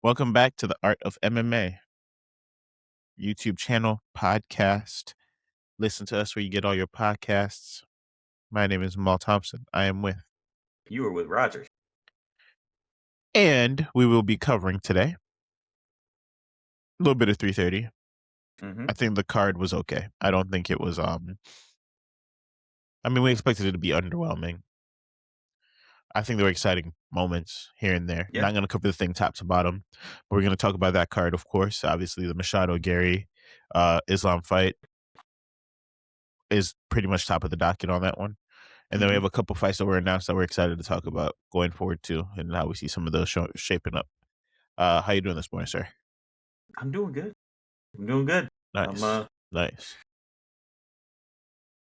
Welcome back to the Art of MMA YouTube channel, podcast. Listen to us where you get all your podcasts. My name is Amal Thompson. I am with. You were with Roger. And we will be covering today a little bit of 330. I think the card was okay. I don't think it was, we expected it to be underwhelming. I think there were exciting moments here and there. Yeah. Not going to cover the thing top to bottom, but we're going to talk about that card, of course. Obviously, the Machado Gary Islam fight is pretty much top of the docket on that one. And then we have a couple fights that were announced that we're excited to talk about going forward too, and how we see some of those shaping up. How you doing this morning, sir? I'm doing good. Nice. Nice.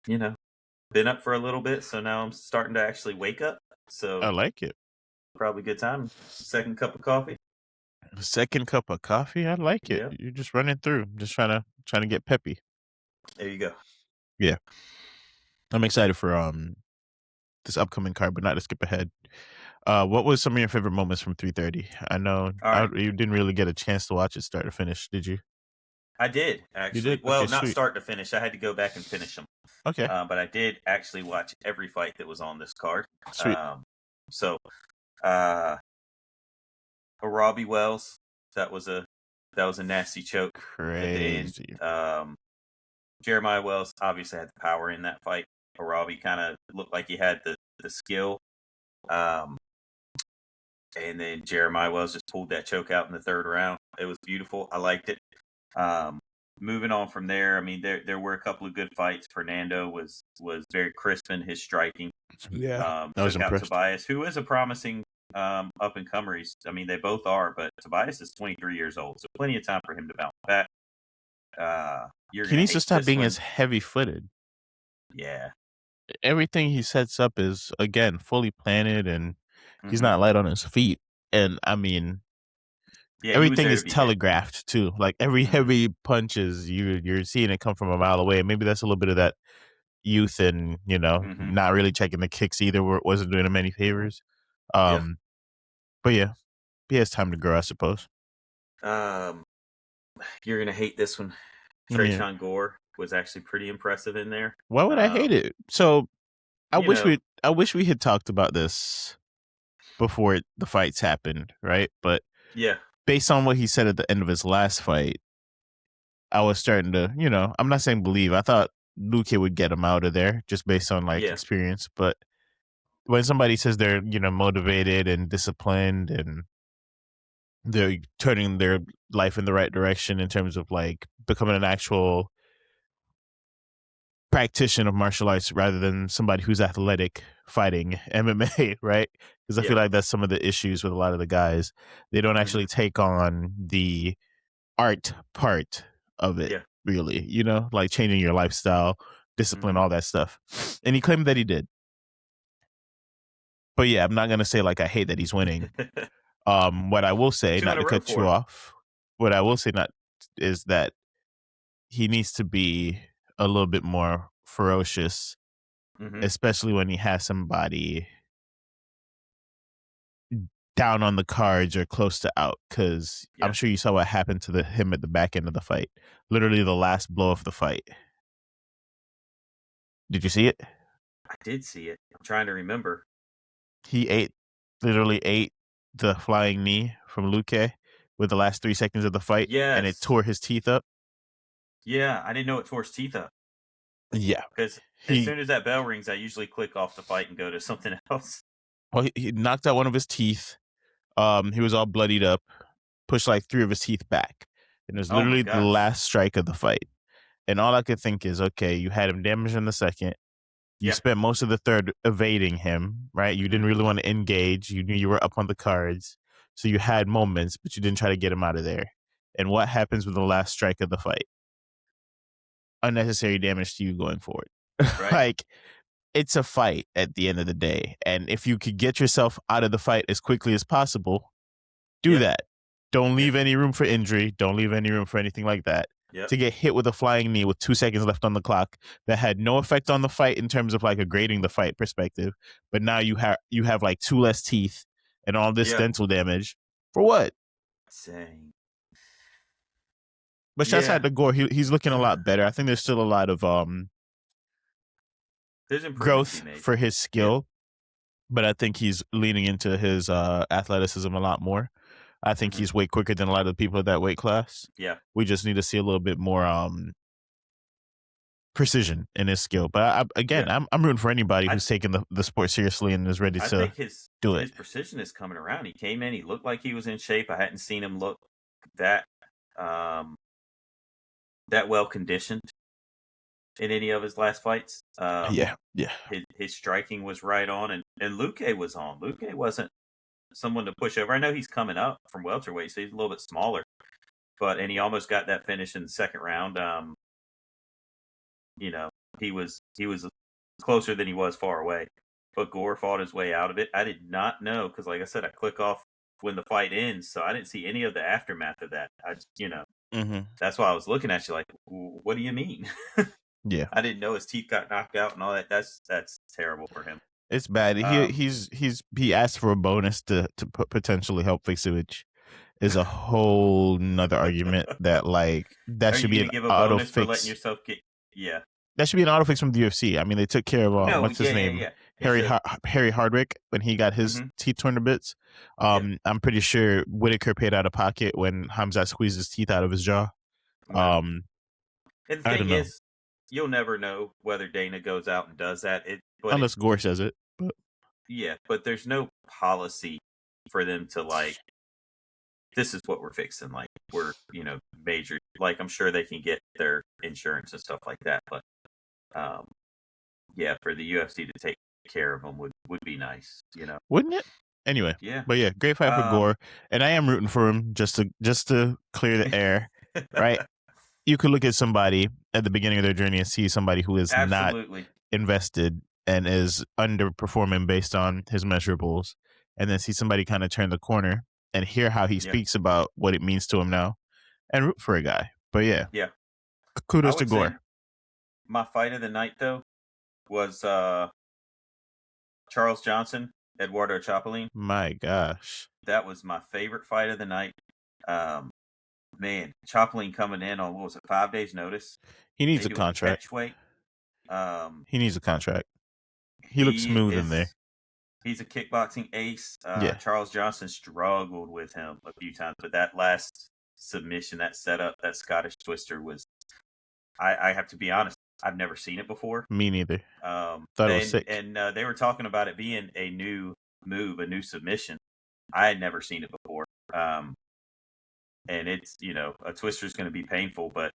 Been up for a little bit, so now I'm starting to actually wake up. So I like it. Probably good time. Second cup of coffee. Second cup of coffee. I like it. Yeah. You're just running through. Just trying to get peppy. There you go. Yeah. I'm excited for this upcoming card, but not to skip ahead. What was some of your favorite moments from 330? I know you didn't really get a chance to watch it start to finish, did you? I did, actually. You did? Well, Okay, not sweet. start to finish. I had to go back and finish them. Okay. But I did actually watch every fight that was on this card. Sweet. Arabi Wells, that was a nasty choke. Crazy. Jeremiah Wells obviously had the power in that fight. Arabi kind of looked like he had the skill. And then Jeremiah Wells just pulled that choke out in the third round. It was beautiful. I liked it. Moving on from there, there were a couple of good fights. Fernando was very crisp in his striking. Yeah, I was impressed. Tobias, who is a promising up and comer. They both are, but Tobias is 23 years old, so plenty of time for him to bounce back. He needs to stop being as heavy-footed. Yeah. Everything he sets up is, again, fully planted, and he's not light on his feet. And everything is telegraphed too. Like every heavy punches, you're seeing it come from a mile away. Maybe that's a little bit of that youth, and not really checking the kicks either. Where it wasn't doing him any favors. But yeah, he has time to grow, I suppose. You're gonna hate this one. Tresean Gore was actually pretty impressive in there. Why would I hate it? So I wish we had talked about this before the fights happened, right? But yeah, based on what he said at the end of his last fight, I was starting to, I'm not saying believe. I thought Luque would get him out of there just based on experience. But when somebody says they're, motivated and disciplined and they're turning their life in the right direction in terms of becoming an actual practitioner of martial arts rather than somebody who's athletic fighting MMA, right? Because I feel like that's some of the issues with a lot of the guys. They don't actually take on the art part of it, really, like changing your lifestyle, discipline, all that stuff. And he claimed that he did. But yeah, I'm not going to say I hate that he's winning. What I will say, not to cut you off, what I will say is that he needs to be a little bit more ferocious, especially when he has somebody down on the cards or close to out, because I'm sure you saw what happened to him at the back end of the fight. Literally the last blow of the fight. Did you see it? I did see it. I'm trying to remember. He literally ate the flying knee from Luque with the last 3 seconds of the fight. Yes. And it tore his teeth up. Yeah, I didn't know it tore his teeth up. Yeah. Because as soon as that bell rings, I usually click off the fight and go to something else. Well, he knocked out one of his teeth. He was all bloodied up, pushed 3 of his teeth back. And it was literally the last strike of the fight. And all I could think is, okay, you had him damaged in the second. You spent most of the third evading him, right? You didn't really want to engage. You knew you were up on the cards. So you had moments, but you didn't try to get him out of there. And what happens with the last strike of the fight? Unnecessary damage to you going forward. Right. It's a fight at the end of the day. And if you could get yourself out of the fight as quickly as possible, do that. Don't leave any room for injury. Don't leave any room for anything like that. To get hit with a flying knee with 2 seconds left on the clock that had no effect on the fight in terms of a grading the fight perspective, but now you have 2 less teeth and all this dental damage for what? Same. But shouts out to Gore. He's looking a lot better. I think there's still a lot of there's improvements to growth be made for his skill, but I think he's leaning into his athleticism a lot more. I think he's way quicker than a lot of the people at that weight class. Yeah. We just need to see a little bit more precision in his skill. But I'm rooting for anybody who's taking the sport seriously and is ready to think do his it. precision is coming around. He came in, he looked like he was in shape. I hadn't seen him look that that well conditioned in any of his last fights. Yeah. His striking was right on, and Luque was on. Luque wasn't someone to push over. I know he's coming up from welterweight, so he's a little bit smaller, and he almost got that finish in the second round. You know, he was closer than he was far away, but Gore fought his way out of it. I did not know because, like I said, I click off when the fight ends, so I didn't see any of the aftermath of that. I just, that's why I was looking at you like, what do you mean? Yeah, I didn't know his teeth got knocked out and all that. That's terrible for him. it's bad. He asked for a bonus to potentially help fix it, which is a whole nother argument that that Are should you be going an to give a auto bonus for letting fix. yourself get? Yeah. That should be an auto fix from the UFC. I mean, they took care of No. what's his name, Yeah. It should. Harry Hardwick when he got his teeth torn to bits. I'm pretty sure Whitaker paid out of pocket when Hamzat squeezed his teeth out of his jaw. Right. And the I thing don't know. is, you'll never know whether Dana goes out and does that. Unless Gore says it. But. Yeah, but there's no policy for them to this is what we're fixing. We're major. I'm sure they can get their insurance and stuff like that. But yeah, for the UFC to take care of them would be nice. Wouldn't it? Anyway, Yeah. But yeah, great fight for Gore, and I am rooting for him just to clear the air, right? You could look at somebody at the beginning of their journey and see somebody who is not invested and is underperforming based on his measurables, and then see somebody kind of turn the corner and hear how he speaks about what it means to him now, and root for a guy. But yeah, kudos to Gore. My fight of the night though was Charles Johnson, Eduardo Chapolin. My gosh, that was my favorite fight of the night. Man, Chapolin coming in on what was it, 5 days notice? He needs a contract. Catch weight. He needs a contract. He looks smooth in there. He's a kickboxing ace. Yeah. Charles Johnson struggled with him a few times, but that last submission, that setup, that Scottish twister was. I have to be honest. I've never seen it before. Me neither. Thought it was sick. And they were talking about it being a new move, a new submission. I had never seen it before. And it's, a twister is going to be painful, but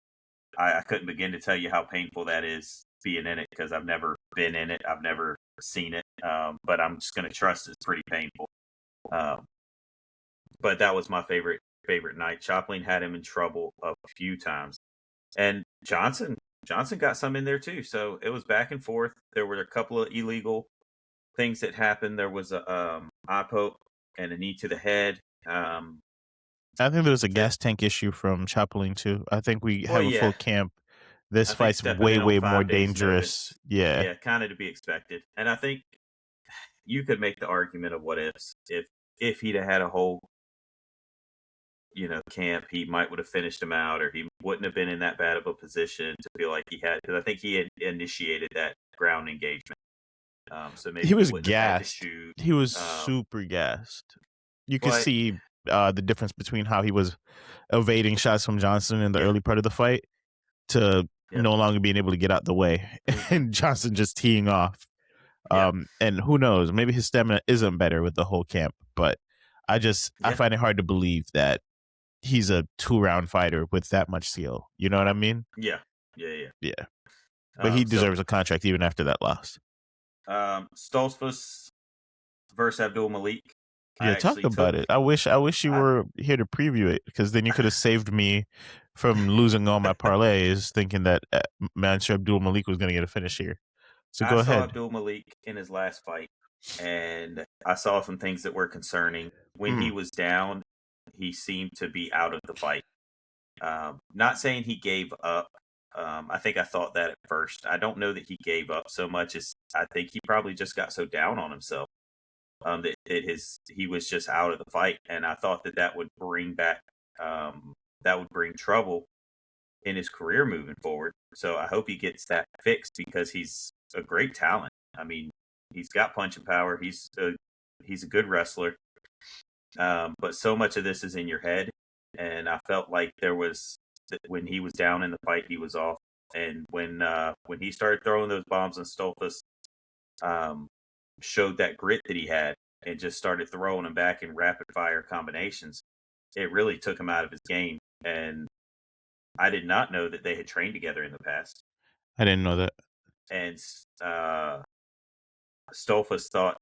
I couldn't begin to tell you how painful that is being in it because I've never been in it. I've never seen it. But I'm just going to trust it's pretty painful. But that was my favorite night. Chaplin had him in trouble a few times. And Johnson got some in there too. So it was back and forth. There were a couple of illegal things that happened. There was a eye poke and a knee to the head. I think there was a gas tank issue from Chapolin too. I think we have a full camp. This fight's way more dangerous. Yeah, kind of to be expected. And I think you could make the argument of what ifs. If he'd have had a whole camp, he might would have finished him out, or he wouldn't have been in that bad of a position to feel like he had. Because I think he had initiated that ground engagement. So maybe he was gassed. He was super gassed. You could see the difference between how he was evading shots from Johnson in the early part of the fight to no longer being able to get out the way, and Johnson just teeing off. And who knows, maybe his stamina isn't better with the whole camp, but I find it hard to believe that he's a 2-round fighter with that much skill. You know what I mean? Yeah. But he deserves a contract even after that loss. Stoltzfus versus Abdul Malik. Yeah, talk about it. I wish you were here to preview it, because then you could have saved me from losing all my parlays, thinking that Mansour Abdul Malik was going to get a finish here. So go ahead. I saw Abdul Malik in his last fight, and I saw some things that were concerning. When he was down, he seemed to be out of the fight. Not saying he gave up. I think I thought that at first. I don't know that he gave up so much as I think he probably just got so down on himself He was just out of the fight, and I thought that would bring back that would bring trouble in his career moving forward. So I hope he gets that fixed because he's a great talent. I mean, he's got punching power. He's a good wrestler. But so much of this is in your head, and I felt like when he was down in the fight, he was off. And when he started throwing those bombs, and Stolfus showed that grit that he had and just started throwing them back in rapid fire combinations, it really took him out of his game. And I did not know that they had trained together in the past. I didn't know that. And Stolfus thought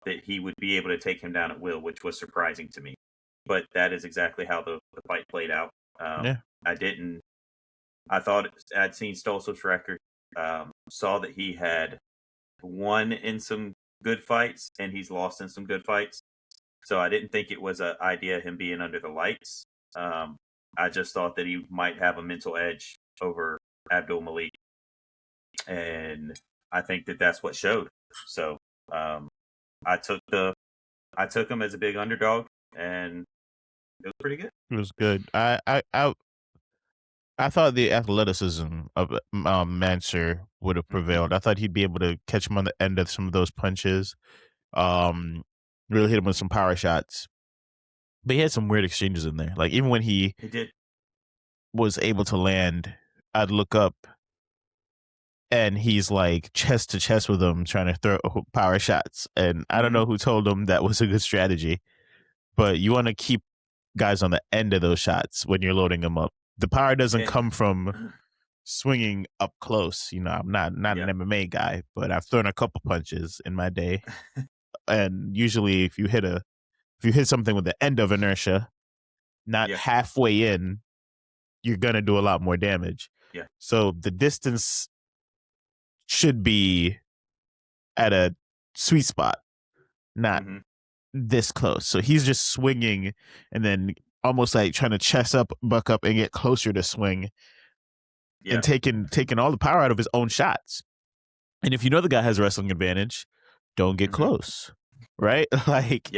that he would be able to take him down at will, which was surprising to me. But that is exactly how the fight played out. Yeah. I thought I'd seen Stolfus' record, saw that he had won in some good fights and he's lost in some good fights. So I didn't think it was an idea of him being under the lights. I just thought that he might have a mental edge over Abdul Malik, and I think that that's what showed. So I took him as a big underdog, and it was pretty good. It was good. I thought the athleticism of Mansour would have prevailed. I thought he'd be able to catch him on the end of some of those punches. Really hit him with some power shots. But he had some weird exchanges in there. Like even when he did was able to land, I'd look up and he's like chest to chest with him trying to throw power shots. And I don't know who told him that was a good strategy, but you want to keep guys on the end of those shots when you're loading them up. The power doesn't come from swinging up close. You know, I'm not an MMA guy, but I've thrown a couple punches in my day. And usually if you hit something with the end of inertia, not halfway in, you're going to do a lot more damage. Yeah. So the distance should be at a sweet spot, not this close. So he's just swinging and then almost like trying to buck up and get closer to swing and taking all the power out of his own shots. And if you know the guy has a wrestling advantage, don't get close, right? Like,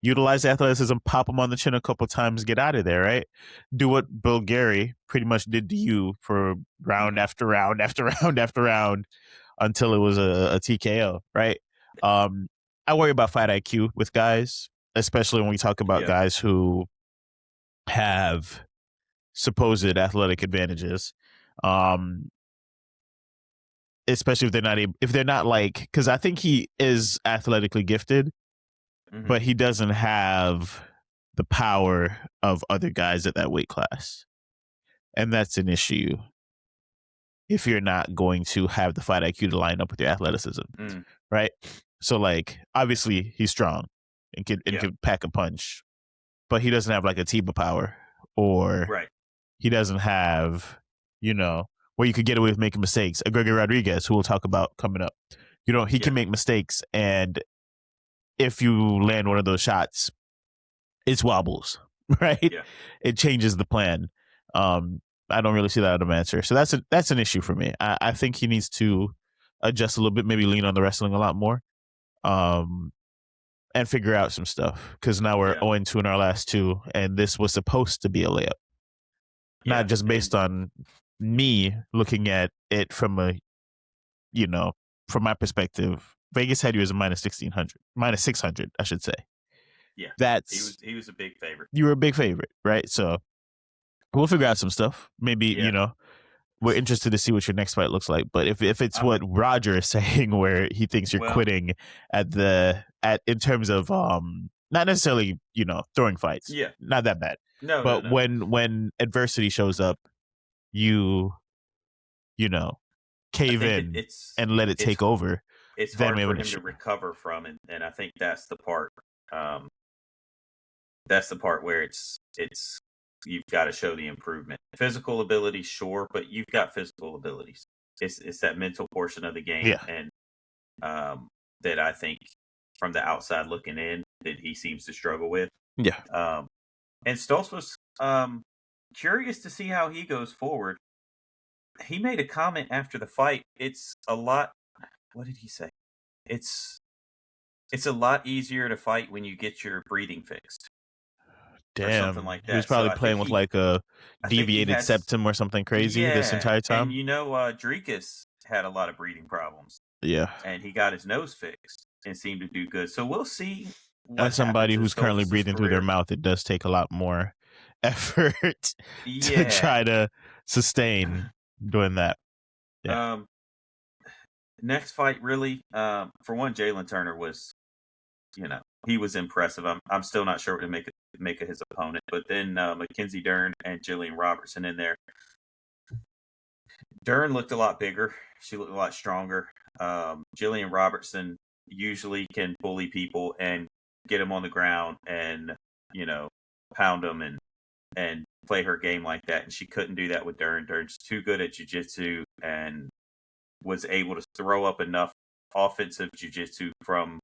utilize athleticism, pop him on the chin a couple times, get out of there, right? Do what Bill Gary pretty much did to you for round after round after round after round until it was a TKO, right? I worry about fight IQ with guys, especially when we talk about guys who have supposed athletic advantages. Especially if they're not like, because I think he is athletically gifted, but he doesn't have the power of other guys at that weight class. And that's an issue if you're not going to have the fight IQ to line up with your athleticism, right? So, like, obviously he's strong and can pack a punch, but he doesn't have like a Tiba power, or he doesn't have, where you could get away with making mistakes. Gregory Rodriguez, who we'll talk about coming up, he can make mistakes, and if you land one of those shots, it's wobbles, right? Yeah. It changes the plan. I don't really see that out of Mansour. So that's an issue for me. I think he needs to adjust a little bit, maybe lean on the wrestling a lot more, and figure out some stuff. Because now we're 0-2 in our last two, and this was supposed to be a layup. Not just based on me looking at it from from my perspective. Vegas had you as a minus 600, I should say. Yeah, he was a big favorite. You were a big favorite, right? So we'll figure out some stuff. Maybe we're interested to see what your next fight looks like. But if it's what Roger is saying, where he thinks you're quitting in terms of not necessarily throwing fights, not that bad. No. When adversity shows up, you cave in and let it take over. It's hard for him to recover from, and I think that's the part. That's the part where it's you've got to show the improvement. Physical ability, sure, but you've got physical abilities. It's that mental portion of the game, and that I think from the outside looking in that he seems to struggle with. Yeah. And Stoltz was curious to see how he goes forward. He made a comment after the fight. It's a lot. What did he say? It's It's a lot easier to fight when you get your breathing fixed or something Damn, like he was that. So probably playing with like a I think he deviated had, septum or something crazy this yeah, entire and time. Dricus had a lot of breathing problems, Yeah. and he got his nose fixed and seemed to do good. So we'll see what As somebody happens as who's currently Cobus's breathing through their career. mouth, it does take a lot more effort to Yeah. try to sustain doing that. Yeah. Um. Next fight, really, for one, Jalen Turner was, he was impressive. I'm still not sure what to make of his opponent, but then Mackenzie Dern and Jillian Robertson in there. Dern looked a lot bigger. She looked a lot stronger. Jillian Robertson usually can bully people and get them on the ground and you know pound them and play her game like that. And she couldn't do that with Dern. Dern's too good at jiu-jitsu and was able to throw up enough offensive jiu-jitsu from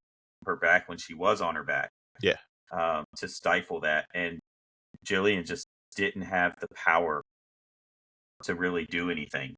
her back when she was on her back Yeah. to stifle that. And Jillian just didn't have the power to really do anything.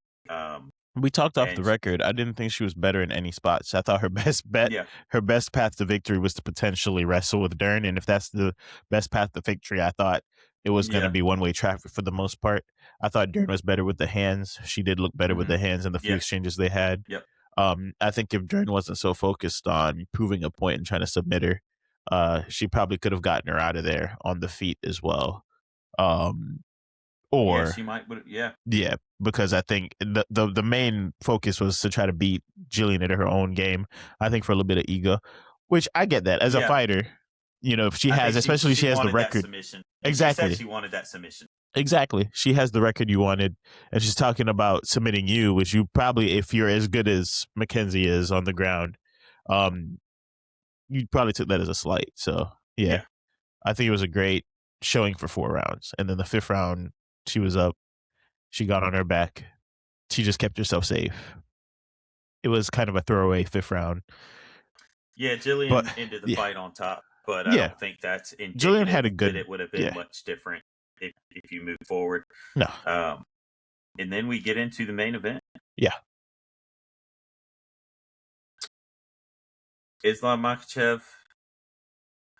We talked off the And record. I didn't think she was better in any spots. I thought her best bet, yeah, her best path to victory was to potentially wrestle with Dern. And if that's the best path to victory, I thought it was going to yeah, be one-way traffic for the most part. I thought Dern was better with the hands. She did look better with hmm the hands in the few yeah, exchanges they had. yep, I think if Dern wasn't so focused on proving a point and trying to submit her, she probably could have gotten her out of there on the feet as well. Um, yeah. or She might, but yeah, yeah, because I think the main focus was to try to beat Jillian at her own game. I think for a little bit of ego, which I get that as a yeah. fighter. If she I has, think especially if she she has the wanted that record. submission, and she said Exactly. she wanted that submission. Exactly. She has the record you wanted, and she's talking about submitting you, which you probably, if you're as good as Mackenzie is on the ground, um, you probably took that as a slight. So yeah, Yeah, I think it was a great showing for 4 rounds, and then the fifth round, she was up. She got on her back. She just kept herself safe. It was kind of a throwaway fifth round, yeah. but Jillian ended the yeah, fight on top, but I yeah. don't think that's Jillian indicative had a that good, it would have been yeah. much different if you move forward. No, Um, and then we get into the main event. yeah, Islam Makhachev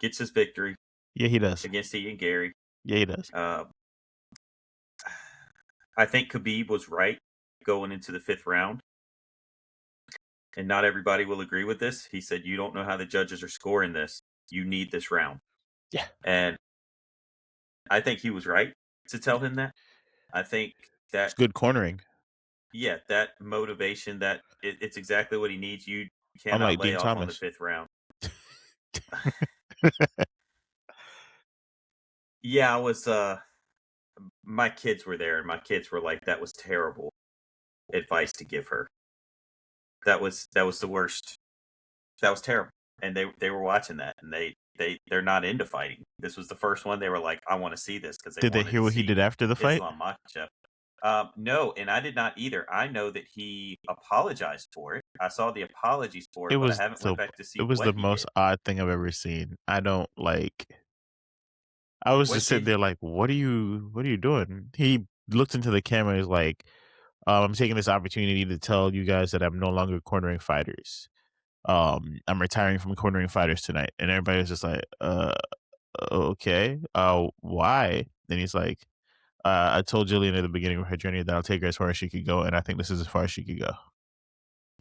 gets his victory yeah. He does. against Ian Gary. Yeah, he does. Uh, I think Khabib was right going into the fifth round, and not everybody will agree with this. He said, "You don't know how the judges are scoring this. You need this round." Yeah, And I think he was right to tell him that. I think it's that, good cornering. yeah, that motivation, it's exactly what he needs. You cannot Unlike lay Dean off on the Thomas. fifth round. Yeah, I was. My kids were there, and my kids were like, "That was terrible advice to give her. That was the worst. That was terrible." And they were watching that, and they're not into fighting. This was the first one. They were like, "I want to see this," because they Did they wanted hear to what he see did after the fight? Islam Makhachev. No, and I did not either. I know that he apologized for it. I saw the apologies for It it, but I was haven't the went back to see it was what the he most did. odd thing I've ever seen. I don't like. I was What just sitting did there like, what are you doing? He looked into the camera. He's like, I'm taking this opportunity to tell you guys that I'm no longer cornering fighters. I'm retiring from cornering fighters tonight. And everybody was just like, okay. Why? And he's like, I told Jillian at the beginning of her journey that I'll take her as far as she could go, and I think this is as far as she could go.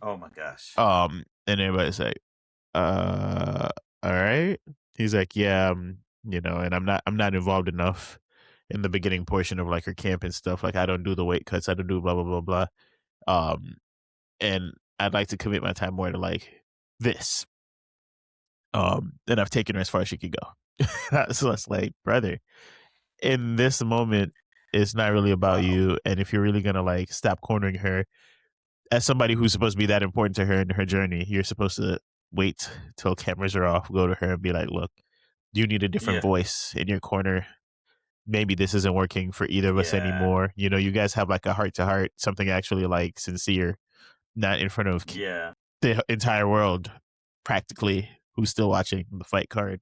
Oh my gosh. And everybody's like, uh, all right. He's like, yeah, and I'm not involved enough in the beginning portion of like her camp and stuff. Like I don't do the weight cuts, I don't do blah blah blah blah. Um, and I'd like to commit my time more to like this. And I've taken her as far as she could go. So it's like, brother, in this moment, it's not really about Wow. you. And if you're really gonna like stop cornering her as somebody who's supposed to be that important to her in her journey, you're supposed to wait till cameras are off, go to her and be like, look, you need a different Yeah. voice in your corner. Maybe this isn't working for either of us Yeah. anymore. You guys have like a heart to heart, something actually like sincere, not in front of Yeah. the entire world, practically, who's still watching the fight card.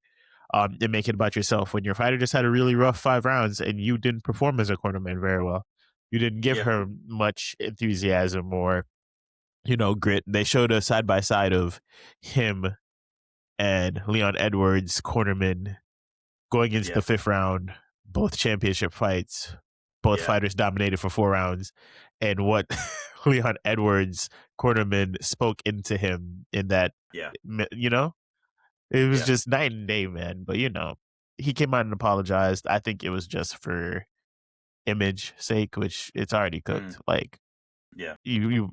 And make it about yourself when your fighter just had a really rough 5 rounds and you didn't perform as a cornerman very well. You didn't give Yeah. her much enthusiasm or grit. They showed a side by side of him and Leon Edwards, cornerman, going into the 5th round, both championship fights, both fighters dominated for 4 rounds, and what Leon Edwards, cornerman, spoke into him in that, it was just night and day, man. But he came out and apologized. I think it was just for image sake, which it's already cooked. Like, you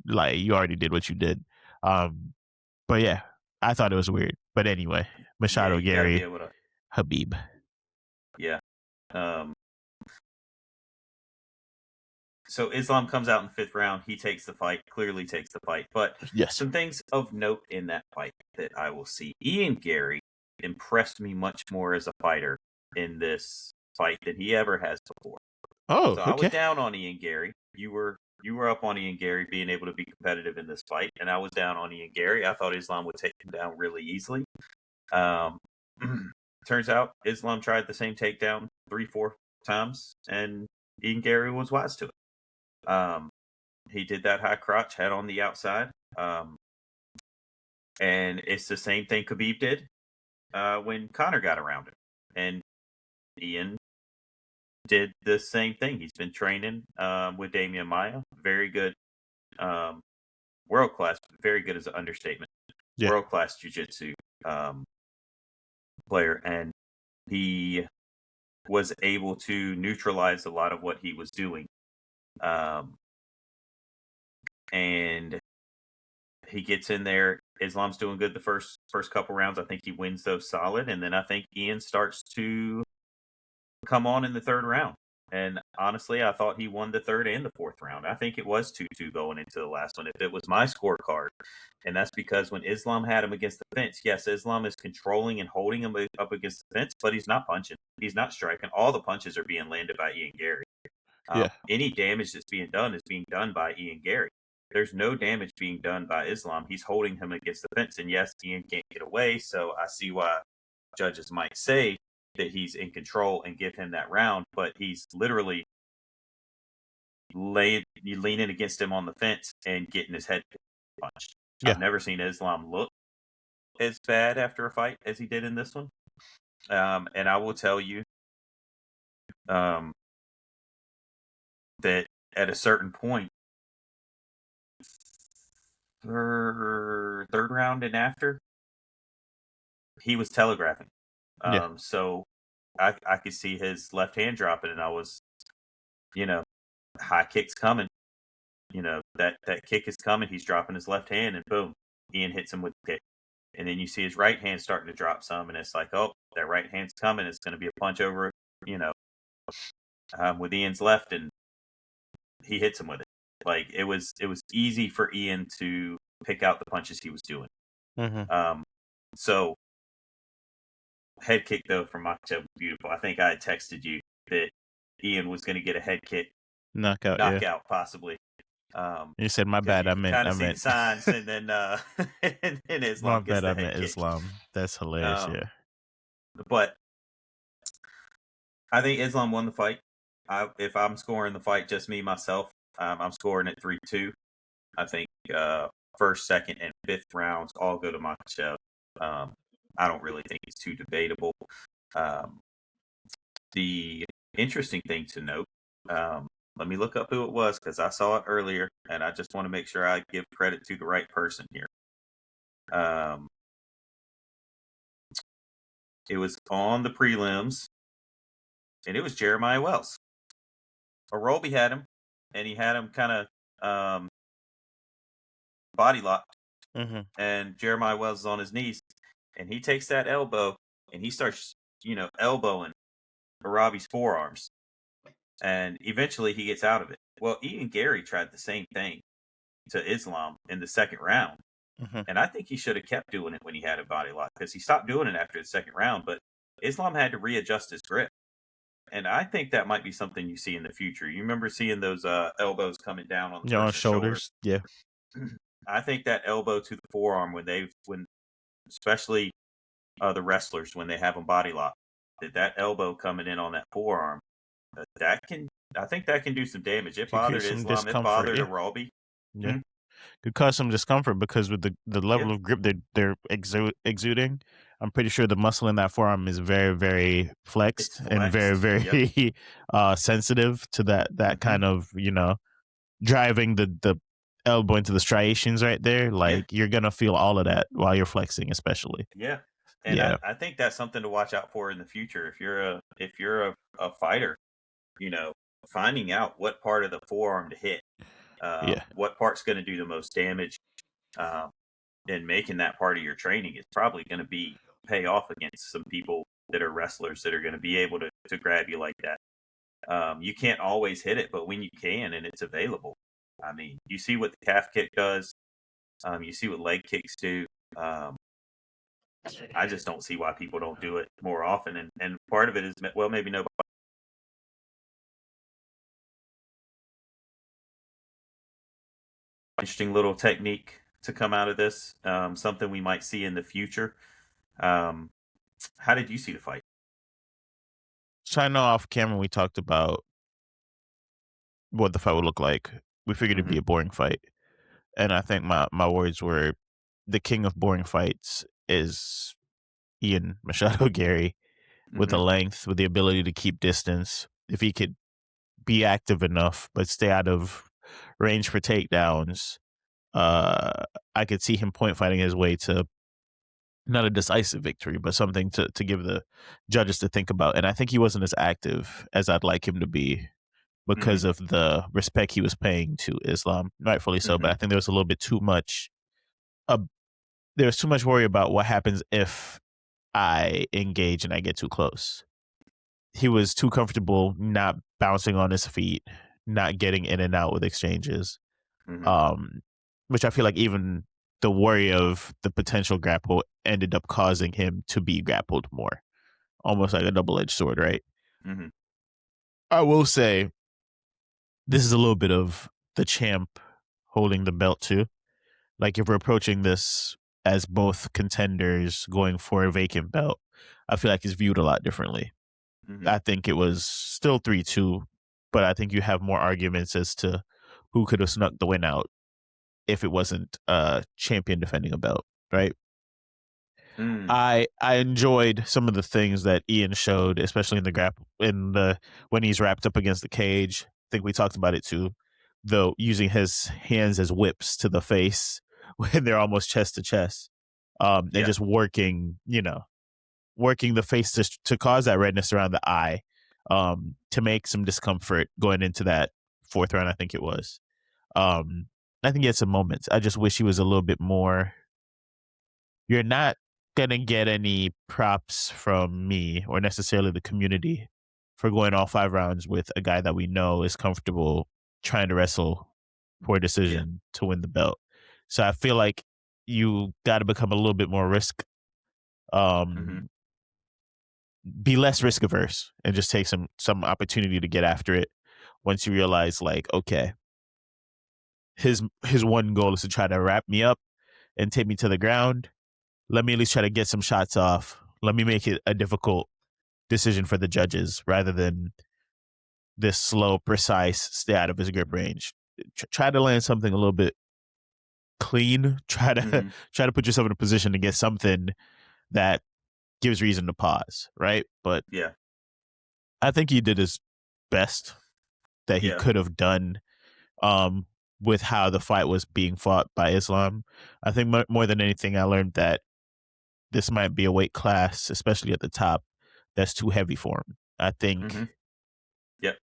already did what you did. But yeah, I thought it was weird. But anyway, Machado, Gary, Habib. Yeah. So Islam comes out in the 5th round. He takes the fight, clearly takes the fight. But some things of note in that fight that I will see. Ian Gary impressed me much more as a fighter in this fight than he ever has before. Oh, so I was down on Ian Gary. You were up on Ian Gary being able to be competitive in this fight, and I was down on Ian Gary. I thought Islam would take him down really easily. Turns out Islam tried the same takedown 3-4 times, and Ian Gary was wise to it. He did that high crotch, head on the outside. And it's the same thing Khabib did when Conor got around him. And Ian did the same thing. He's been training with Damian Maia. Very good. World-class. Very good is an understatement. Yeah. World-class jiu-jitsu player. And he was able to neutralize a lot of what he was doing. And he gets in there. Islam's doing good the first couple rounds. I think he wins those solid. And then I think Ian starts to come on in the 3rd round. And honestly, I thought he won the 3rd and the 4th round. I think it was 2-2 going into the last one, if it was my scorecard. And that's because when Islam had him against the fence, yes, Islam is controlling and holding him up against the fence, but he's not punching. He's not striking. All the punches are being landed by Ian Gary. Any damage that's being done is being done by Ian Gary. There's no damage being done by Islam. He's holding him against the fence. And yes, Ian can't get away. So I see why judges might say that he's in control and give him that round. But he's literally leaning against him on the fence and getting his head punched. Yeah. I've never seen Islam look as bad after a fight as he did in this one. And I will tell you that at a certain point, 3rd round and after, he was telegraphing. So I could see his left hand dropping, and I was, high kick's coming. That kick is coming. He's dropping his left hand, and boom, Ian hits him with the kick. And then you see his right hand starting to drop some, and it's like, oh, that right hand's coming. It's going to be a punch over, with Ian's left, and he hits him with it. Like, it was easy for Ian to pick out the punches he was doing. So head kick though from Makhachev was beautiful. I think I had texted you that Ian was going to get a head kick knockout possibly. You said my bad. I meant see the signs, and then and Islam gets the head kick. Islam. That's hilarious. But I think Islam won the fight. If I'm scoring the fight, just me myself, I'm scoring it 3-2. I think 1st, 2nd, and 5th rounds all go to Makhachev. I don't really think it's too debatable. The interesting thing to note, let me look up who it was because I saw it earlier, and I just want to make sure I give credit to the right person here. It was on the prelims, and it was Jeremiah Wells. Arabi had him, and he had him kind of body locked, and Jeremiah Wells is on his knees, and he takes that elbow, and he starts, elbowing Arabi's forearms, and eventually he gets out of it. Well, Ian Gary tried the same thing to Islam in the 2nd round, and I think he should have kept doing it when he had a body lock, because he stopped doing it after the 2nd round, but Islam had to readjust his grip. And I think that might be something you see in the future. You remember seeing those elbows coming down on the shoulders? Shoulder? Yeah. I think that elbow to the forearm when especially the wrestlers, when they have them body locked, that elbow coming in on that forearm, I think that can do some damage. It bothered Islam. It bothered Arabi. Yeah. Could cause some discomfort because with the level of grip they're exuding, I'm pretty sure the muscle in that forearm is very, very It's flexed and very, flexed. Yep. very sensitive to that Mm-hmm. kind of, driving the elbow into the striations right there. Yeah. Like you're gonna feel all of that while you're flexing, especially. Yeah. And Yeah, I think that's something to watch out for in the future. If you're a fighter, you know, finding out what part of the forearm to hit, yeah, what part's going to do the most damage, um, and making that part of your training is probably going to be pay off against some people that are wrestlers that are going to be able to grab you like that. You can't always hit it, but when you can and it's available, I mean, you see what the calf kick does. You see what leg kicks do. Um, I just don't see why people don't do it more often. And part of it is, well, maybe nobody. Interesting little technique to come out of this. Something we might see in the future. Um, how did you see the fight? so I know off camera we talked about what the fight would look like. We figured it'd Mm-hmm. be a boring fight, and I think my words were, the king of boring fights is Ian Machado Gary, with Mm-hmm. the length, with the ability to keep distance. If he could be active enough but stay out of range for takedowns, uh, I could see him point fighting his way to not a decisive victory, but something to give the judges to think about. And I think he wasn't as active as I'd like him to be Mm-hmm. because of the respect he was paying to Islam, rightfully so. But Mm-hmm. I think there was a little bit too much. Uh, there was too much worry about what happens if I engage and I get too close. He was too comfortable not bouncing on his feet, not getting in and out with exchanges. Mm-hmm. Um, which I feel like even the worry of the potential grapple ended up causing him to be grappled more, almost like a double edged sword, right? Mm-hmm. I will say this is a little bit of the champ holding the belt too. Like if we're approaching this as both contenders going for a vacant belt, I feel like it's viewed a lot differently. Mm-hmm. I think it was still 3-2, but I think you have more arguments as to who could have snuck the win out if it wasn't a champion defending a belt, right? Mm. I enjoyed some of the things that Ian showed, especially in the when he's wrapped up against the cage. I think we talked about it too, though, using his hands as whips to the face when they're almost chest to chest, and Yeah. just working the face to cause that redness around the eye, to make some discomfort going into that fourth round. I think it was. Um, I think he had some moments. I just wish he was a little bit more. You're not gonna get any props from me or necessarily the community for going all 5 rounds with a guy that we know is comfortable trying to wrestle for a Yeah. decision to win the belt. So I feel like you got to become a little bit more Mm-hmm. um, be less risk averse and just take some opportunity to get after it. Once you realize, like, okay, his one goal is to try to wrap me up and take me to the ground. Let me at least try to get some shots off. Let me make it a difficult decision for the judges rather than this slow, precise, stay out of his grip range. Try to land something a little bit clean. Try to Mm-hmm. try to put yourself in a position to get something that gives reason to pause, right? But Yeah. I think he did his best that he Yeah. could have done, um, with how the fight was being fought by Islam. I think more than anything, I learned that this might be a weight class, especially at the top, that's too heavy for him. I Mm-hmm. think Yep.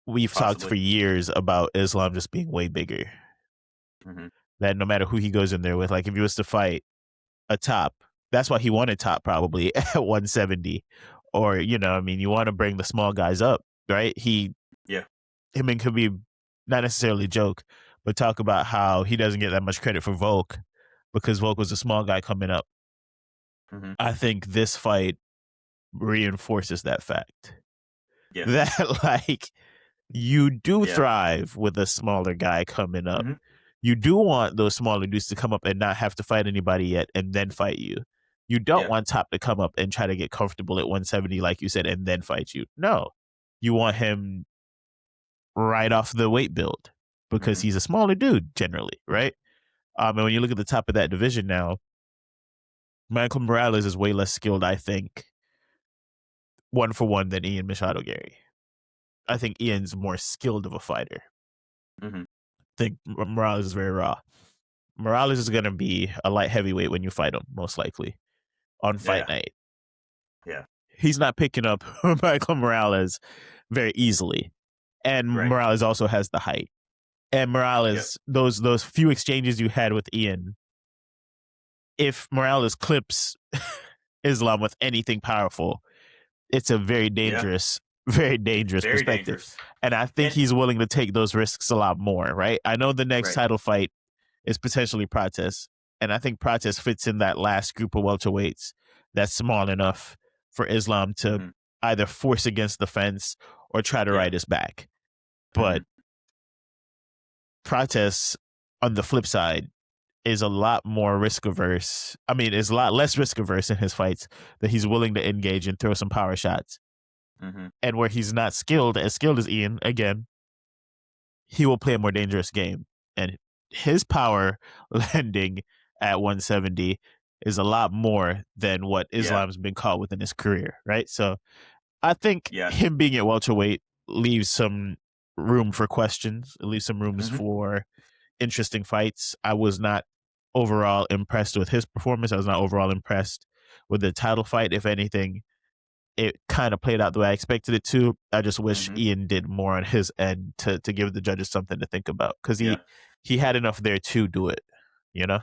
we've talked Possibly. for years about Islam just being way bigger. Mm-hmm. That no matter who he goes in there with, like if he was to fight a top, that's why he wanted top probably at 170. Or, I mean, you want to bring the small guys up, right? Yeah. Him and Khabib, not necessarily joke, but talk about how he doesn't get that much credit for Volk because Volk was a small guy coming up. Mm-hmm. I think this fight reinforces that fact. Yeah. That like you do Yeah. thrive with a smaller guy coming up. Mm-hmm. You do want those smaller dudes to come up and not have to fight anybody yet and then fight you. You don't Yeah. want Top to come up and try to get comfortable at 170, like you said, and then fight you. No, you want him right off the weight build because Mm-hmm. he's a smaller dude generally, right? And when you look at the top of that division now, Michael Morales is way less skilled, I think, 1-for-1 than Ian Machado Gary. I think Ian's more skilled of a fighter. Mm-hmm. I think Morales is very raw. Morales is going to be a light heavyweight when you fight him, most likely, on fight night. Yeah. He's not picking up Michael Morales very easily. And Morales also has the height. And Morales, those few exchanges you had with Ian, if Morales clips Islam with anything powerful, it's a very dangerous, very perspective. Dangerous. And I think he's willing to take those risks a lot more, right? I know the next title fight is potentially Prates, and I think Prates fits in that last group of welterweights that's small enough for Islam to either force against the fence or try to ride his back. But Prates, on the flip side, is a lot more risk averse. I mean, is a lot less risk averse in his fights, that he's willing to engage and throw some power shots. And where he's not as skilled as Ian, again, he will play a more dangerous game. And his power landing at 170 is a lot more than what Islam's been caught with in his career, right? So I think him being at welterweight leaves some room for questions. It leaves some rooms for interesting fights. I was not overall impressed with his performance. I was not overall impressed with the title fight. If anything, it kind of played out the way I expected it to. I just wish Ian did more on his end to give the judges something to think about, because he had enough there to do it, you know?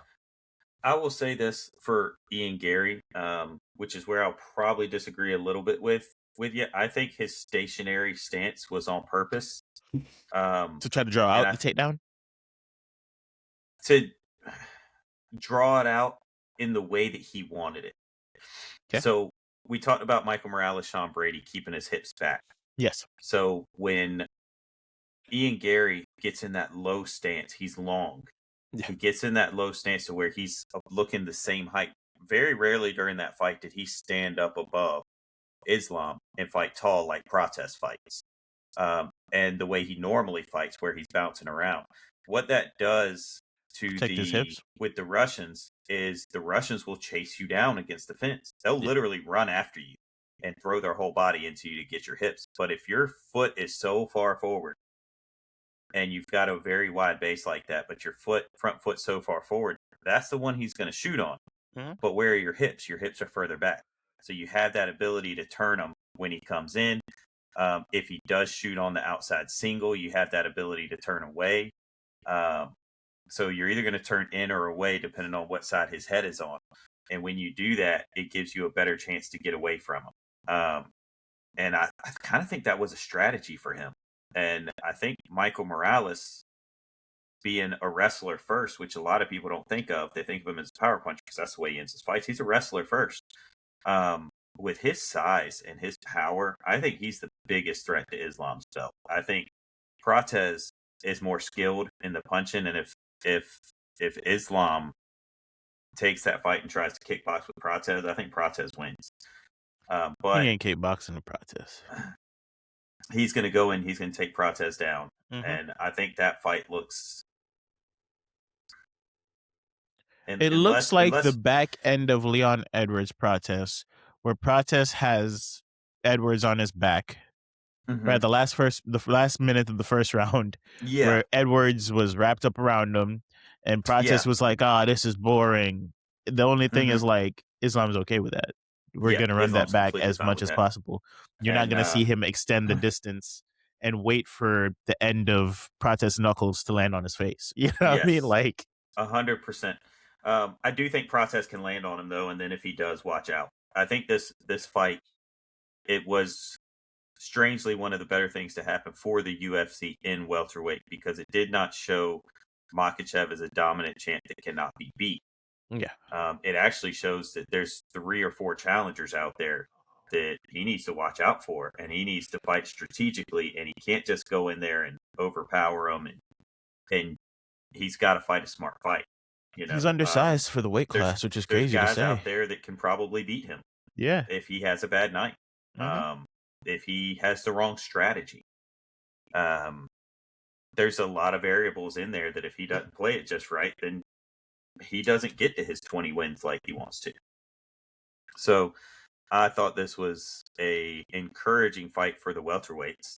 I will say this for Ian Gary, which is where I'll probably disagree a little bit with you. I think his stationary stance was on purpose. To try to draw out the takedown? To draw it out in the way that he wanted it. Okay. So we talked about Michael Morales, Sean Brady keeping his hips back. Yes. So when Ian Gary gets in that low stance, he's long. Yeah. He gets in that low stance to where he's looking the same height. Very rarely during that fight did he stand up above Islam and fight tall like Prates fights. And the way he normally fights, where he's bouncing around. What that does to with the Russians is the Russians will chase you down against the fence. They'll literally run after you and throw their whole body into you to get your hips. But if your foot is so far forward and you've got a very wide base like that, but your front foot so far forward, that's the one he's going to shoot on. But where are your hips? Your hips are further back. So you have that ability to turn him when he comes in. If he does shoot on the outside single, you have that ability to turn away. So you're either going to turn in or away depending on what side his head is on. And when you do that, it gives you a better chance to get away from him. And I kind of think that was a strategy for him. And I think Michael Morales, being a wrestler first, which a lot of people don't think of, they think of him as a power puncher because that's the way he ends his fights. He's a wrestler first. With his size and his power, I think he's the biggest threat to Islam's belt. I think Prates is more skilled in the punching, and if Islam takes that fight and tries to kickbox with Prates, I think Prates wins. But he ain't kickboxing with Prates. He's going to go in. He's going to take Prates down, and I think that fight looks. It looks like the back end of Leon Edwards' Prates, where Prates has Edwards on his back. Right, the last minute of the first round, where Edwards was wrapped up around him, and Prates was like, this is boring. The only thing is, like, Islam's okay with that. We're going to run that back as much as possible. You're not going to see him extend the distance and wait for the end of Prates' knuckles to land on his face. You know what I mean? Like, 100%. I do think Prates can land on him, though, and then if he does, watch out. I think this fight, it was strangely one of the better things to happen for the UFC in welterweight, because it did not show Makhachev as a dominant champ that cannot be beat. Yeah. It actually shows that there's 3 or 4 challengers out there that he needs to watch out for, and he needs to fight strategically, and he can't just go in there and overpower them, and he's got to fight a smart fight. You know, he's undersized for the weight class, which is crazy to say. There's guys out there that can probably beat him. Yeah. If he has a bad night. If he has the wrong strategy. There's a lot of variables in there that if he doesn't play it just right, then he doesn't get to his 20 wins like he wants to. So I thought this was a encouraging fight for the welterweights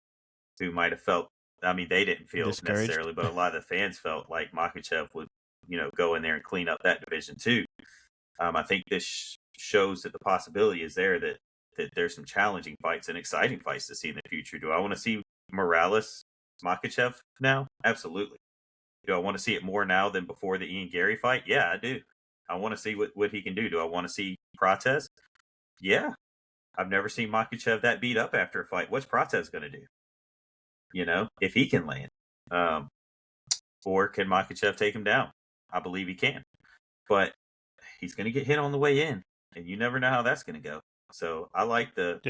who might have felt. I mean, they didn't feel Discouraged. necessarily, but a lot of the fans felt like Makhachev would, go in there and clean up that division too. I think this shows that the possibility is there that there's some challenging fights and exciting fights to see in the future. Do I want to see Morales Makhachev now? Absolutely. Do I want to see it more now than before the Ian Gary fight? Yeah, I do. I want to see what he can do. Do I want to see Prates? Yeah. I've never seen Makhachev that beat up after a fight. What's Prates going to do? If he can land. Um, or can Makhachev take him down? I believe he can. But he's going to get hit on the way in, and you never know how that's going to go. So I like the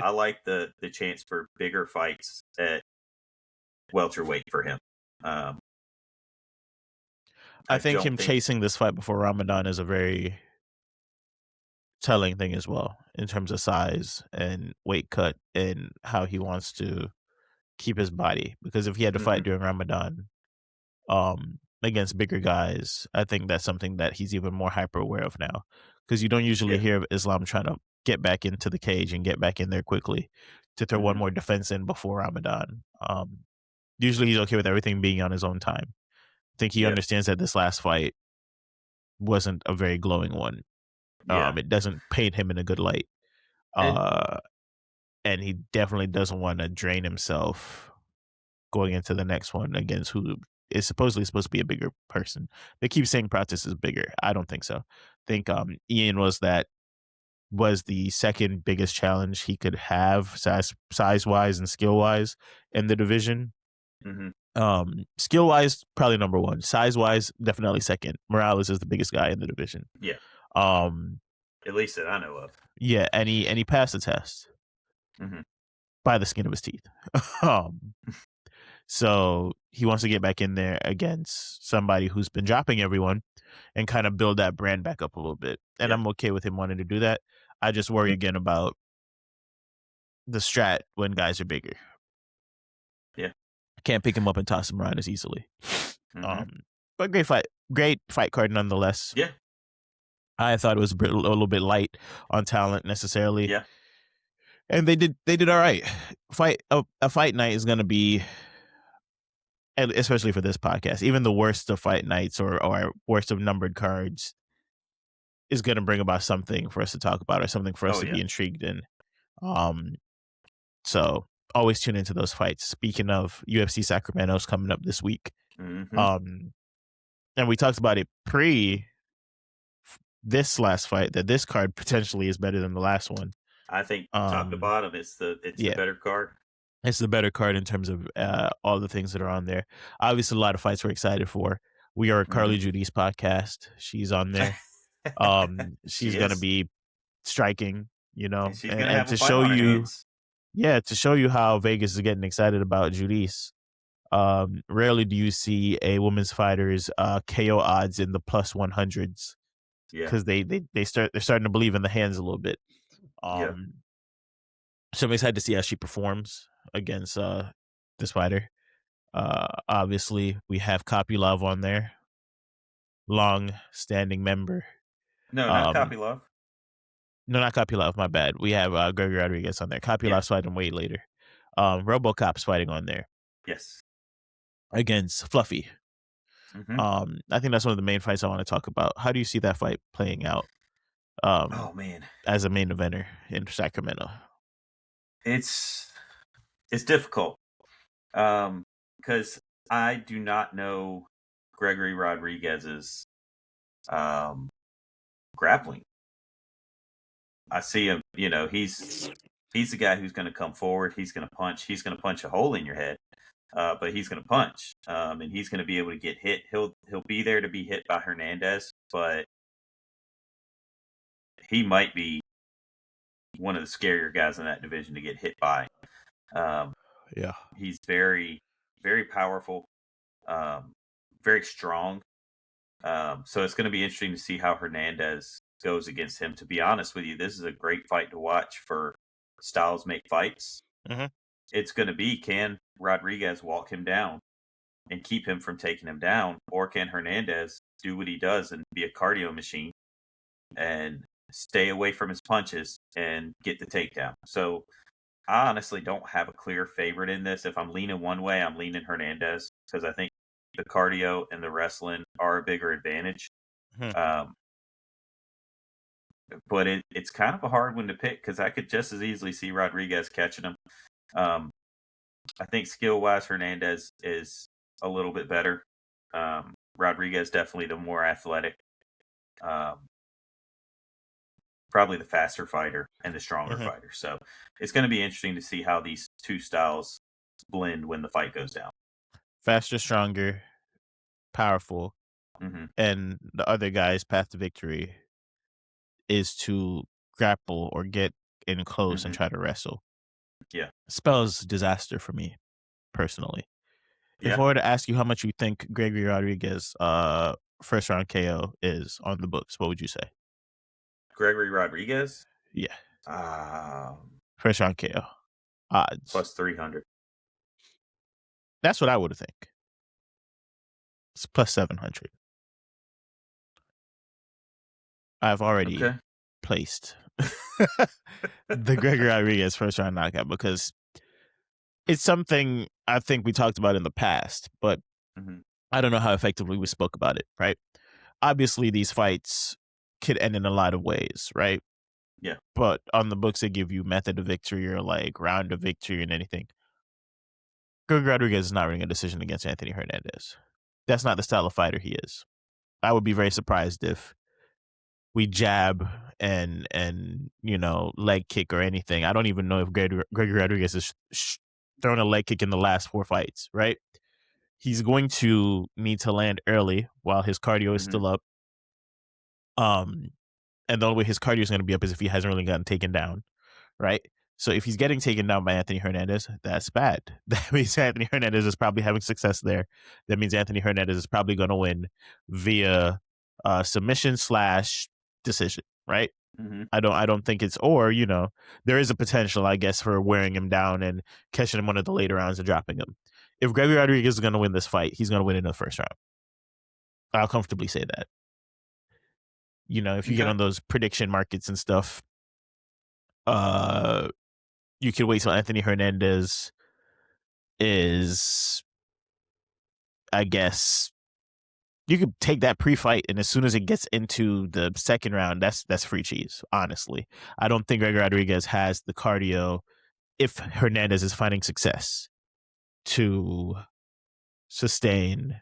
chance for bigger fights at welterweight for him. I I think don't him think. chasing this fight before Ramadan is a very telling thing as well in terms of size and weight cut and how he wants to keep his body. Because if he had to fight Mhm. during Ramadan, against bigger guys, I think that's something that he's even more hyper aware of now. Because you don't usually Yeah. hear of Islam trying to get back into the cage and get back in there quickly to throw one Mhm. more defense in before Ramadan. Usually he's okay with everything being on his own time. I think he Yeah. understands that this last fight wasn't a very glowing one. Yeah. It doesn't paint him in a good light. And Uh, and he definitely doesn't want to drain himself going into the next one against who is supposedly supposed to be a bigger person. They keep saying Practice is bigger. I don't think so. I think Ian was the second biggest challenge he could have size wise and skill wise in the division. mhm. Skill wise, probably number one. Size wise, definitely second. Morales is the biggest guy in the division. Yeah. Um, At least that I know of. yeah, and he passed the test Mhm. by the skin of his teeth. um, so he wants to get back in there against somebody who's been dropping everyone and kind of build that brand back up a little bit. And Yeah. I'm okay with him wanting to do that. I just worry again about the strat when guys are bigger. Yeah. Can't pick him up and toss him around as easily. Mhm. Um, but great fight card nonetheless. Yeah. I thought it was a little bit light on talent necessarily, Yeah. and they did all right. A fight night is going to be, and especially for this podcast, even the worst of fight nights or worst of numbered cards is going to bring about something for us to talk about or something for us Oh to yeah. be intrigued in. Um, so always tune into those fights. Speaking of UFC Sacramento's coming up this week, Mhm. and we talked about it pre this last fight that this card potentially is better than the last one. I think top to Um, bottom, it's the yeah, better card. it's the better card in terms of all the things that are on there. Obviously, a lot of fights we're excited for. We are Mhm. Carly Judy's podcast. She's on there. She's She gonna is, be striking, and she's and gonna have a to fight show on her you, hands. yeah, to show you how Vegas is getting excited about Judice. Rarely do you see a women's fighter's KO odds in the plus 100s Yeah. because they're starting to believe in the hands a little bit. Yeah. Um, so I'm excited to see how she performs against this fighter. Obviously, we have Kopylov on there, long standing member. No, not Um, Kopylov. no, not Kopylov. My bad. We have Gregory Rodriguez on there. Yeah. Kopylov's fighting way later. RoboCop's fighting on there Yes. against Fluffy. Mhm. I think that's one of the main fights I want to talk about. How do you see that fight playing out Oh man, as a main eventer in Sacramento? it's it's difficult because I do not know Gregory Rodriguez's um, grappling. I see him. He's the guy who's going to come forward. He's going to punch. He's going to punch a hole in your head. But he's going to punch, and he's going to be able to get hit. He'll be there to be hit by Hernandez, but he might be one of the scarier guys in that division to get hit by. Um, Yeah. he's very, very powerful, um, very strong. So it's going to be interesting to see how Hernandez goes against him. To be honest with you, this is a great fight to watch for styles make fights. Mm-hmm. It's going to be, can Rodriguez walk him down and keep him from taking him down, or can Hernandez do what he does and be a cardio machine and stay away from his punches, and get the takedown. So I honestly don't have a clear favorite in this. If I'm leaning one way, I'm leaning Hernandez because I think the cardio and the wrestling are a bigger advantage. Hmm. Um, but it's kind of a hard one to pick because I could just as easily see Rodriguez catching him. Um, I think skill wise, Hernandez is a little bit better. Rodriguez definitely the more athletic, um, probably the faster fighter and the stronger Hmm. fighter. So it's going to be interesting to see how these two styles blend when the fight goes down. Faster, stronger, powerful, Hmm. and the other guy's path to victory is to grapple or get in close and Hmm. try to wrestle. Yeah, Spells disaster for me personally. If I yeah. were to ask you how much you think Gregory Rodriguez first round KO is on the books, what would you say? Gregory Rodriguez, Yeah, um, first round KO odds. plus 300. That's what I would think. It's plus 700. I've already Okay. placed the Gregory Rodriguez first round knockout because it's something I think we talked about in the past, but Hmm. I don't know how effectively we spoke about it, right? Obviously, these fights could end in a lot of ways, right? Yeah. But on the books, they give you method of victory or like round of victory and anything. Gregory Rodriguez is not winning a decision against Anthony Hernandez. That's not the style of fighter he is. I would be very surprised if we jab and leg kick or anything. I don't even know if Gregory Rodriguez has thrown a leg kick in the last 4 fights, right? He's going to need to land early while his cardio is Hmm. still up. Um, and the only way his cardio is going to be up is if he hasn't really gotten taken down, right? So if he's getting taken down by Anthony Hernandez, that's bad. That means Anthony Hernandez is probably having success there. That means Anthony Hernandez is probably going to win via submission slash decision, right? Hmm. I don't think it's, or there is a potential, I guess, for wearing him down and catching him one of the later rounds and dropping him. If Gregory Rodriguez is going to win this fight, he's going to win in the first round. I'll comfortably say that. If you get Okay. on those prediction markets and stuff, uh, you could wait till Anthony Hernandez is, I guess, you could take that pre-fight, and as soon as it gets into the second round, that's free cheese. Honestly, I don't think Gregory Rodriguez has the cardio if Hernandez is finding success to sustain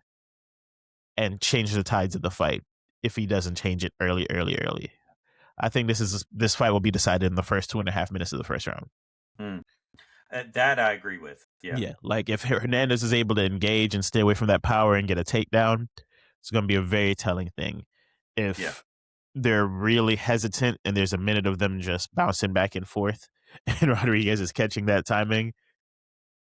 and change the tides of the fight if he doesn't change it early, early, early. I think this fight will be decided in the first 2.5 minutes of the first round. Mm. That I agree with. Yeah. Yeah, like if Hernandez is able to engage and stay away from that power and get a takedown, it's going to be a very telling thing. Yeah. If they're really hesitant and there's a minute of them just bouncing back and forth and Rodriguez is catching that timing,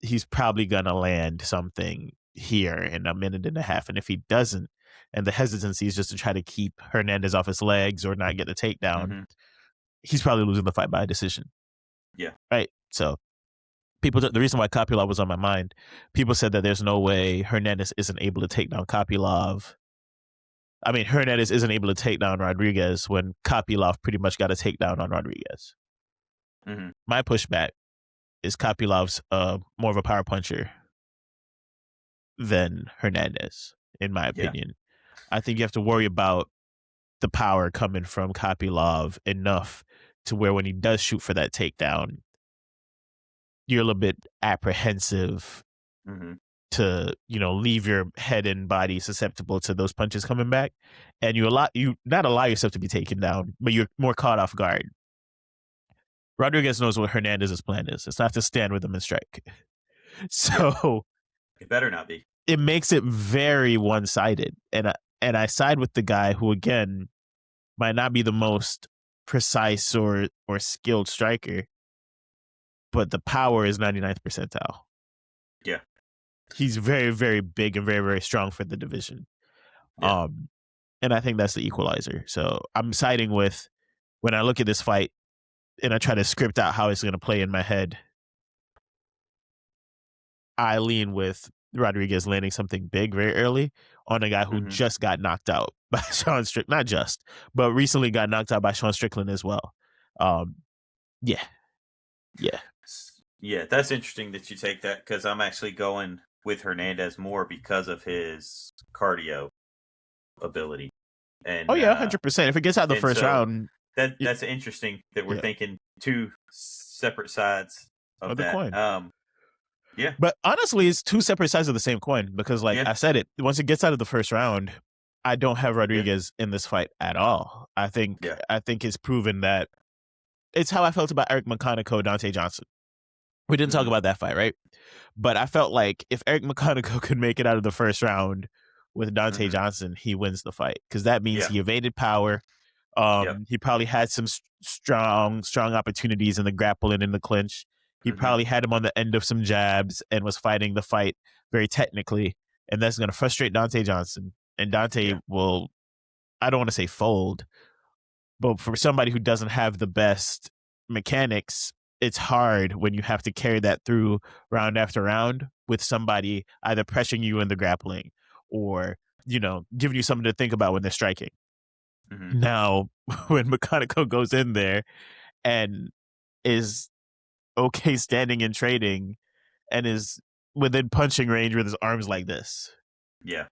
he's probably going to land something here in a minute and a half. And if he doesn't, and the hesitancy is just to try to keep Hernandez off his legs or not get the takedown, Hmm. he's probably losing the fight by a decision. Yeah. Right. So the reason why Kopylov was on my mind, people said that there's no way Hernandez isn't able to take down Kopylov. I mean, Hernandez isn't able to take down Rodriguez when Kopylov pretty much got a takedown on Rodriguez. Hmm. My pushback is Kopylov's more of a power puncher than Hernandez, in my Yeah. opinion. I think you have to worry about the power coming from Kopylov enough to where when he does shoot for that takedown, you're a little bit apprehensive Hmm. to leave your head and body susceptible to those punches coming back, and you not allow yourself to be taken down, but you're more caught off guard. Rodriguez knows what Hernandez's plan is. It's not to stand with him and strike. Yeah. So It better not be. it makes it very one-sided, and I side with the guy who again might not be the most precise or skilled striker, but the power is 99th percentile. Yeah. He's very, very big and very, very strong for the division. Yeah. Um, and I think that's the equalizer. So I'm siding with, when I look at this fight and I try to script out how it's going to play in my head, I lean with Rodriguez landing something big very early on a guy who Mm-hmm. just got knocked out by Sean Strickland. Not just, but recently got knocked out by Sean Strickland as well. Yeah. Yeah, that's interesting that you take that because I'm actually going with Hernandez more because of his cardio ability. Oh And yeah, 100%. If it gets out the and first so round, that's interesting that we're yeah, thinking two separate sides of of the that. coin. Yeah, But honestly, it's two separate sides of the same coin because, like yeah, I said, it once it gets out of the first round, I don't have yeah, Rodriguez in this fight at all. I think yeah. it's proven that it's how I felt about Eric McConaughey, Dante Johnson. We didn't talk Mm-hmm, about that fight, right? But I felt like if Eric McConaughey could make it out of the first round with Dante mm-hmm, Johnson, he wins the fight because that means yeah, he evaded power. yep, He probably had some strong opportunities in the grapple and in the clinch. He mm-hmm, probably had him on the end of some jabs and was fighting the fight very technically, and that's going to frustrate Dante Johnson. And Dante yeah, will, I don't want to say fold, but for somebody who doesn't have the best mechanics, it's hard when you have to carry that through round after round with somebody either pressuring you in the grappling or, giving you something to think about when they're striking. mm-hmm, Now, when McConaughey goes in there and is okay standing and trading and is within punching range with his arms like this, yeah,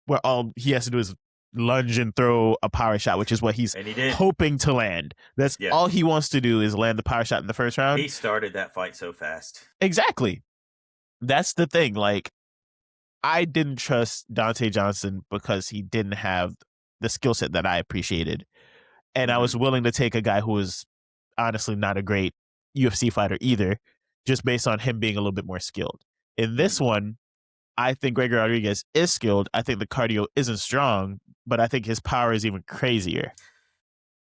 where all he has to do is lunge and throw a power shot, which is what he's and he did. hoping to land. That's Yeah, all he wants to do is land the power shot in the first round. he started that fight so fast. Exactly. That's the thing. Like, I didn't trust Dante Johnson because he didn't have the skill set that I appreciated. And I Mm-hmm, was willing to take a guy who was honestly not a great UFC fighter either, just based on him being a little bit more skilled. In this mm-hmm. one, I think Gregor Rodriguez is skilled. I think the cardio isn't strong, but I think his power is even crazier.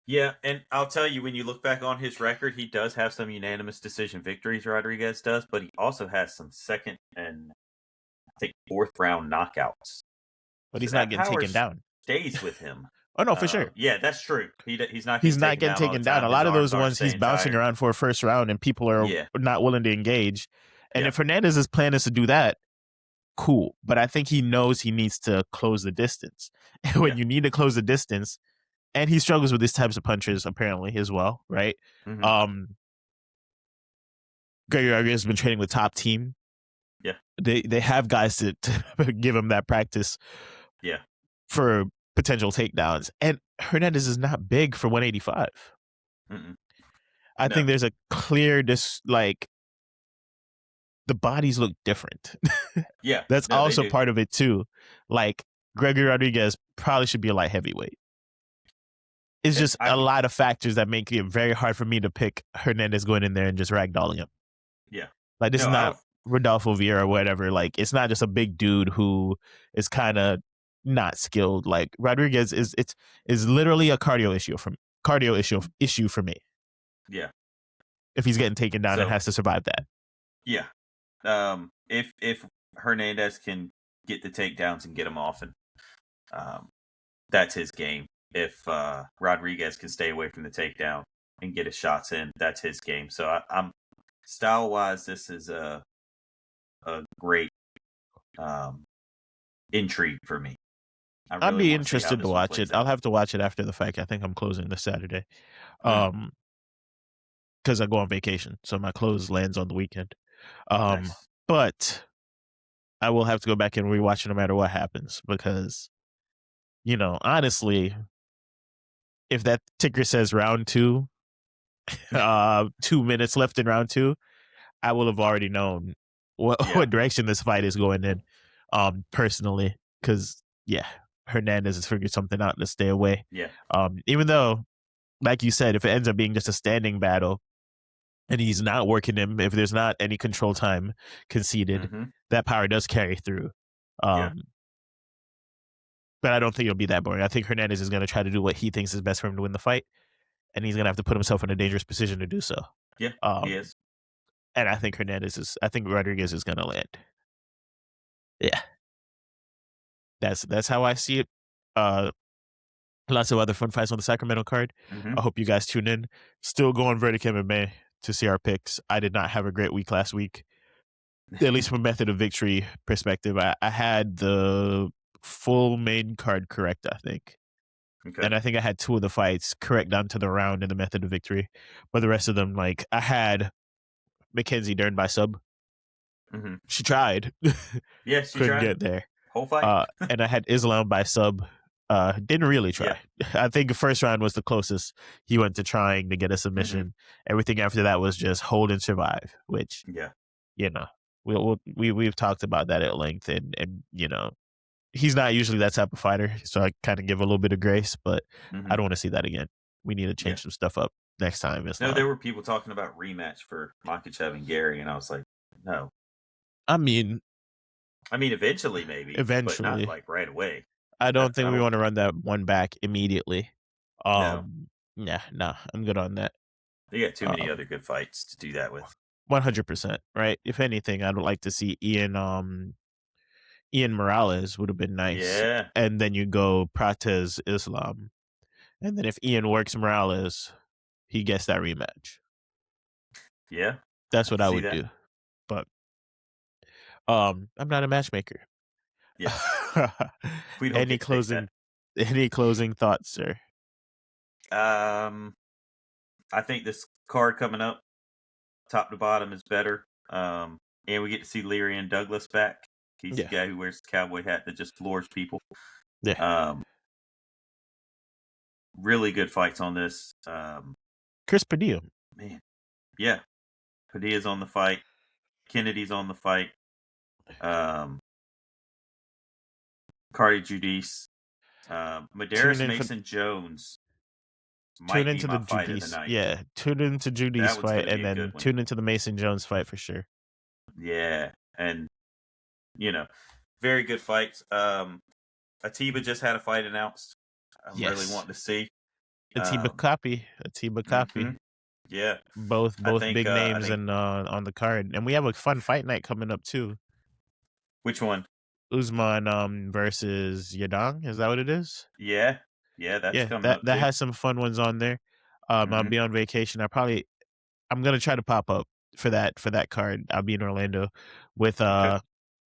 Yeah, and I'll tell you, when you look back on his record, he does have some unanimous decision victories, Rodriguez does, but he also has some second and I think fourth round knockouts. But So he's not that getting power taken down. stays with him. Oh, no, for sure. Yeah, that's true. He's not He's getting not taken getting down all the taken down. A time. His lot of arms those aren't ones he's staying bouncing tired. around for a first round and people are Yeah, not willing to engage. And yeah, if Hernandez's plan is to do that, cool. But I think he knows he needs to close the distance. And when yeah. you need to close the distance, and he struggles with these types of punches apparently as well, right? Mm-hmm. Um, Gregor Rodriguez has been training with top team. Yeah, They have guys to give him that practice yeah. for potential takedowns. And Hernandez is not big for 185. Mm-mm. I No. think there's a clear like the bodies look different. Yeah. That's No, they also do. part of it too. Like Gregory Rodriguez probably should be a light heavyweight. It's just a lot of factors that make it very hard for me to pick Hernandez going in there and just ragdolling him. Yeah. Like, this No, is not Rodolfo Vieira or whatever. Like, it's not just a big dude who is kind of not skilled. Like, Rodriguez is literally a cardio issue for me. Yeah. If he's getting taken down and has to survive that. Yeah. If Hernandez can get the takedowns and get them off, and that's his game. If Rodriguez can stay away from the takedown and get his shots in, that's his game. So I'm style wise, this is a great intrigue for me. I'd be interested to watch it. I'll have to watch it after the fight. I think I'm closing this Saturday. Because I go on vacation, so my close lands on the weekend. Nice. But I will have to go back and rewatch it no matter what happens because, honestly, if that ticker says round 2, 2 minutes left in round 2, I will have already known what direction this fight is going in. Personally, because Hernandez has figured something out to stay away. Yeah. Even though, like you said, if it ends up being just a standing battle and he's not working him, if there's not any control time conceded, that power does carry through. But I don't think it'll be that boring. I think Hernandez is going to try to do what he thinks is best for him to win the fight, and he's going to have to put himself in a dangerous position to do so. Yeah, he is. And I think Rodriguez is going to land. Yeah. That's how I see it. Lots of other fun fights on the Sacramento card. I hope you guys tune in. Still going Verdict MMA to see our picks. I did not have a great week last week. at least from a method of victory perspective, I had the full main card correct, I think. Okay. And I think I had 2 of the fights correct down to the round in the method of victory. But the rest of them, like, I had Mackenzie Dern by sub. Hmm. She tried. Yeah, she Couldn't tried get there. whole fight. And I had Islam by sub. Didn't really Yeah. try. I think the first round was the closest he went to trying to get a Hmm. submission. Everything after that was just hold and survive, which, Yeah. you know, we've talked about that at length, and he's not usually that type of fighter, so I kind of give a little bit of grace, but I Hmm. don't want to see that again. We need to Yeah. change some stuff up next time, No, Islam. there were people talking about rematch for Makhachev and Gary, and I was like, no. I mean, I mean, eventually maybe, but not eventually. like right away. I don't think I we don't. want to run that one back immediately. No, Yeah, no, I'm good on that. they got too many Um, other good fights to do that with. 100%, right? If anything, I'd like to see Ian Morales would have been nice. Yeah. And then you go Prates Islam. And then if Ian works Morales, he gets that rematch. Yeah. That's I what can I see would that. do. But I'm not a matchmaker. Yeah. We don't any get to pick that. closing any closing thoughts, sir? Um, I think this card coming up, top to bottom, is better. And we get to see Leary and Douglas back. He's the Yeah. guy who wears the cowboy hat that just floors people. Yeah. Um, really good fights on this. Chris Padilla. Man, yeah. Padilla's on the fight. Kennedy's on the fight. Um, Cardi Judice. Tune Medeiros in for Mason Jones tune might be into the my fight of the Judice. night. Yeah. Tune into Judy's That one's fight going to and be a good then one. tune into the Mason Jones fight for sure. Yeah. And, you know, very good fights. Atiba just had a fight announced. I'm really Yes. wanting to see. Atiba Um, Copy. Atiba hmm Copy. Yeah. Both I both think, big I names think, and on the card. And we have a fun fight night coming up too. which one? Usman versus Yadong. Is that what it is? Yeah. Yeah. That's Yeah, coming that up that too. has some fun ones on there. I'll Hmm. be on vacation. I'm gonna try to pop up for that card. I'll be in Orlando with Okay.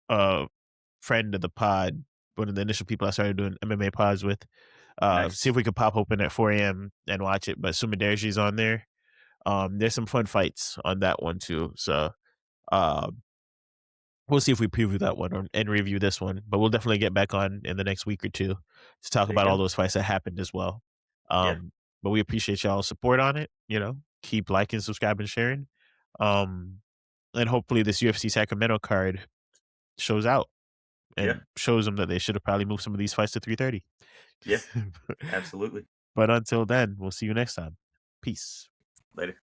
a friend of the pod, one of the initial people I started doing MMA pods with. See Nice. if we could pop open at 4 a.m. and watch it. But Sumaderji's on there. There's some fun fights on that one too. So uh, we'll see if we preview that one and review this one. But we'll definitely get back on in the next week or two to talk There you about all go. those fights that happened as well. Yeah. But we appreciate y'all's support on it. Keep liking, subscribing, sharing. Um, and hopefully this UFC Sacramento card shows out Yeah. and shows them that they should have probably moved some of these fights to 3:30. Yeah. Absolutely. But until then, we'll see you next time. Peace. Later.